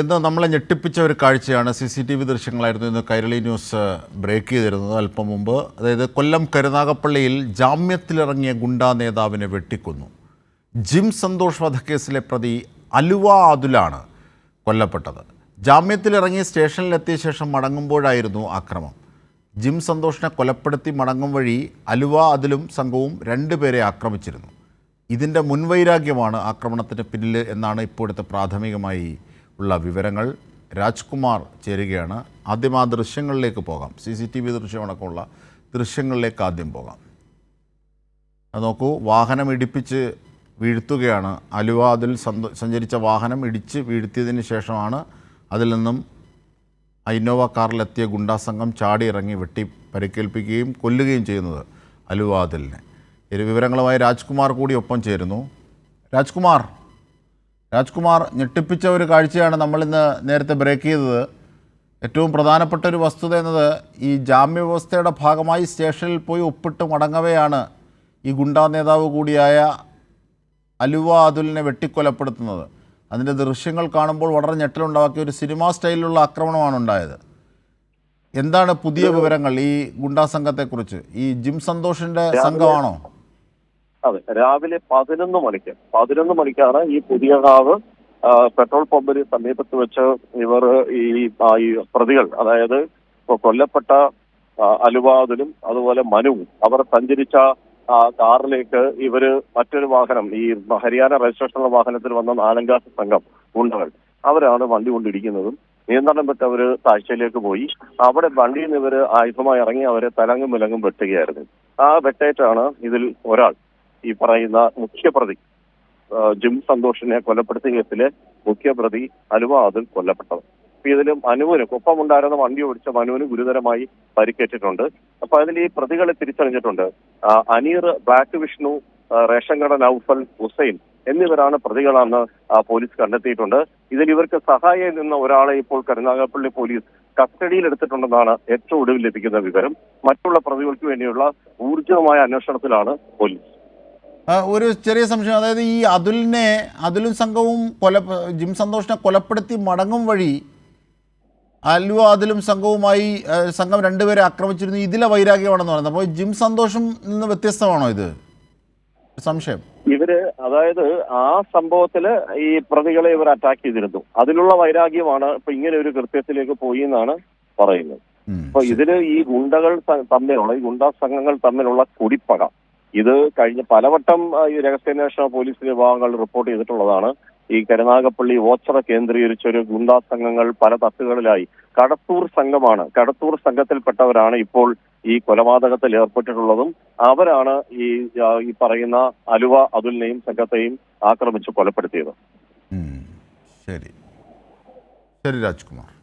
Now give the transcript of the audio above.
ഇന്ന് നമ്മളെ ഞെട്ടിപ്പിച്ച ഒരു കാഴ്ചയാണ്. CCTV ദൃശ്യങ്ങളായിരുന്നു ഇന്ന് കൈരളി ന്യൂസ് ബ്രേക്ക് ചെയ്തിരുന്നത് അല്പം മുമ്പ്. അതായത് കൊല്ലം കരുനാഗപ്പള്ളിയിൽ ജാമ്യത്തിലിറങ്ങിയ ഗുണ്ടാ നേതാവിനെ വെട്ടിക്കൊന്നു. ജിം സന്തോഷ് വധക്കേസിലെ പ്രതി അലുവ അതുലാണ് കൊല്ലപ്പെട്ടത്. ജാമ്യത്തിലിറങ്ങി സ്റ്റേഷനിലെത്തിയ ശേഷം മടങ്ങുമ്പോഴായിരുന്നു ആക്രമം. ജിം സന്തോഷിനെ കൊലപ്പെടുത്തി മടങ്ങും വഴി അലുവ അതിലും സംഘവും 2 പേരെ ആക്രമിച്ചിരുന്നു. ഇതിൻ്റെ മുൻവൈരാഗ്യമാണ് ആക്രമണത്തിന് പിന്നിൽ എന്നാണ് ഇപ്പോഴത്തെ പ്രാഥമികമായി ഉള്ള വിവരങ്ങൾ. രാജ്കുമാർ ചേരുകയാണ്. ആദ്യം ആ ദൃശ്യങ്ങളിലേക്ക് പോകാം. CCTV ദൃശ്യമടക്കമുള്ള ദൃശ്യങ്ങളിലേക്ക് ആദ്യം പോകാം. അത് നോക്കൂ, വാഹനം ഇടിപ്പിച്ച് വീഴ്ത്തുകയാണ്. അലുവ അതിൽ സഞ്ചരിച്ച വാഹനം ഇടിച്ച് വീഴ്ത്തിയതിന് ശേഷമാണ് അതിൽ നിന്നും ഇന്നോവ കാറിലെത്തിയ ഗുണ്ടാ സംഘം ചാടി ഇറങ്ങി വെട്ടി പരിക്കേൽപ്പിക്കുകയും കൊല്ലുകയും ചെയ്യുന്നത് അലുവ അതിലിനെ. ഈ വിവരങ്ങളുമായി രാജ്കുമാർ കൂടി ഒപ്പം ചേരുന്നു. രാജ്കുമാർ, ഞെട്ടിപ്പിച്ച ഒരു കാഴ്ചയാണ് നമ്മളിന്ന് നേരത്തെ ബ്രേക്ക് ചെയ്തത്. ഏറ്റവും പ്രധാനപ്പെട്ട ഒരു വസ്തുത എന്നത് ഈ ജാമ്യവ്യവസ്ഥയുടെ ഭാഗമായി സ്റ്റേഷനിൽ പോയി ഒപ്പിട്ട് മടങ്ങവെയാണ് ഈ ഗുണ്ടാ നേതാവ് കൂടിയായ അലുവ അതുലിനെ വെട്ടിക്കൊലപ്പെടുത്തുന്നത്. അതിൻ്റെ ദൃശ്യങ്ങൾ കാണുമ്പോൾ വളരെ ഞെട്ടലുണ്ടാക്കിയ ഒരു സിനിമാ സ്റ്റൈലിലുള്ള ആക്രമണമാണ് ഉണ്ടായത്. എന്താണ് പുതിയ വിവരങ്ങൾ ഈ ഗുണ്ടാ സംഘത്തെക്കുറിച്ച്? ഈ ജിം സന്തോഷിൻ്റെ സംഘമാണോ? അതെ, രാവിലെ 11 മണിക്കാണ് ഈ പുതിയകാവ് പെട്രോൾ പമ്പിന് സമീപത്ത് വെച്ച് ഇവർ ഈ പ്രതികൾ, അതായത് കൊല്ലപ്പെട്ട അലുവാദിലും അതുപോലെ മനുവും അവർ സഞ്ചരിച്ച കാറിലേക്ക് ഇവര് മറ്റൊരു വാഹനം, ഈ ഹരിയാന രജിസ്ട്രേഷനുള്ള വാഹനത്തിൽ വന്ന 4-അംഗ സംഘം ഗുണ്ടകൾ, അവരാണ് വണ്ടി കൊണ്ടിരിക്കുന്നതും നിയന്ത്രണം വിട്ട് അവര് താഴ്ചയിലേക്ക് പോയി. അവിടെ വണ്ടിയിൽ നിന്ന് ഇവര് ആയുധമായി ഇറങ്ങി അവരെ തലങ്ങും വിലങ്ങും വെട്ടുകയായിരുന്നു. ആ വെട്ടേറ്റാണ് ഇതിൽ ഒരാൾ, ഈ പറയുന്ന മുഖ്യപ്രതി ജിം സന്തോഷിനെ കൊലപ്പെടുത്തിയ കേസിലെ മുഖ്യപ്രതി അലുവ അതിൽ കൊല്ലപ്പെട്ടത്. ഇതിലും മനുവിന് ഒപ്പമുണ്ടായിരുന്ന വണ്ടി ഓടിച്ച മനുവിന് ഗുരുതരമായി പരിക്കേറ്റിട്ടുണ്ട്. അപ്പൊ അതിൽ ഈ പ്രതികളെ തിരിച്ചറിഞ്ഞിട്ടുണ്ട്. അനീർ, ബ്ലാക്ക് വിഷ്ണു, റേഷൻ കട നൌഫൽ, ഹുസൈൻ എന്നിവരാണ് പ്രതികളാണെന്ന് പോലീസ് കണ്ടെത്തിയിട്ടുണ്ട്. ഇതിൽ ഇവർക്ക് സഹായം നിന്ന ഒരാളെ ഇപ്പോൾ കരുനാഗപ്പള്ളി പോലീസ് കസ്റ്റഡിയിൽ എടുത്തിട്ടുണ്ടെന്നാണ് ഏറ്റവും ഒടുവിൽ ലഭിക്കുന്ന വിവരം. മറ്റുള്ള പ്രതികൾക്ക് വേണ്ടിയുള്ള ഊർജിതമായ അന്വേഷണത്തിലാണ് പോലീസ്. ഒരു ചെറിയ സംശയം, അതായത് ഈ അതുലും സംഘവും ജിം സന്തോഷിനെ കൊലപ്പെടുത്തി മടങ്ങും വഴി അലുവ അതിലും സംഘവുമായി സംഘം 2 പേരെ ആക്രമിച്ചിരുന്നു. ഇതിലെ വൈരാഗ്യമാണെന്ന് പറയുന്നത്. അപ്പോൾ ജിം സന്തോഷും നിന്ന് വ്യത്യസ്തമാണോ ഇത്? സംശയം. അതായത് ആ സംഭവത്തില് ഈ പ്രതികളെ ഇവർ അറ്റാക്ക് ചെയ്തിരുന്നു. അതിലുള്ള വൈരാഗ്യമാണ് ഇപ്പൊ ഇങ്ങനെ ഒരു കൃത്യത്തിലേക്ക് പോയി എന്നാണ് പറയുന്നത്. അപ്പൊ ഇതില് ഈ ഗുണ്ടകൾ തമ്മിലുള്ള, ഈ ഗുണ്ടാ സംഘങ്ങൾ തമ്മിലുള്ള കുടിപ്പക, ഇത് കഴിഞ്ഞ പലവട്ടം ഈ രഹസ്യാന്വേഷണ പോലീസ് വിഭാഗങ്ങൾ റിപ്പോർട്ട് ചെയ്തിട്ടുള്ളതാണ്. ഈ കരുനാഗപ്പള്ളി ഓച്ചറ കേന്ദ്രീകരിച്ചൊരു ഗുണ്ടാ സംഘങ്ങൾ പല തട്ടുകളിലായി, കടത്തൂർ സംഘമാണ്, കടത്തൂർ സംഘത്തിൽപ്പെട്ടവരാണ് ഇപ്പോൾ ഈ കൊലപാതകത്തിൽ ഏർപ്പെട്ടിട്ടുള്ളതും. അവരാണ് ഈ പറയുന്ന അലുവ അതുലിനെയും സംഘത്തെയും ആക്രമിച്ച് കൊലപ്പെടുത്തിയത്. ശരി രാജ്കുമാർ.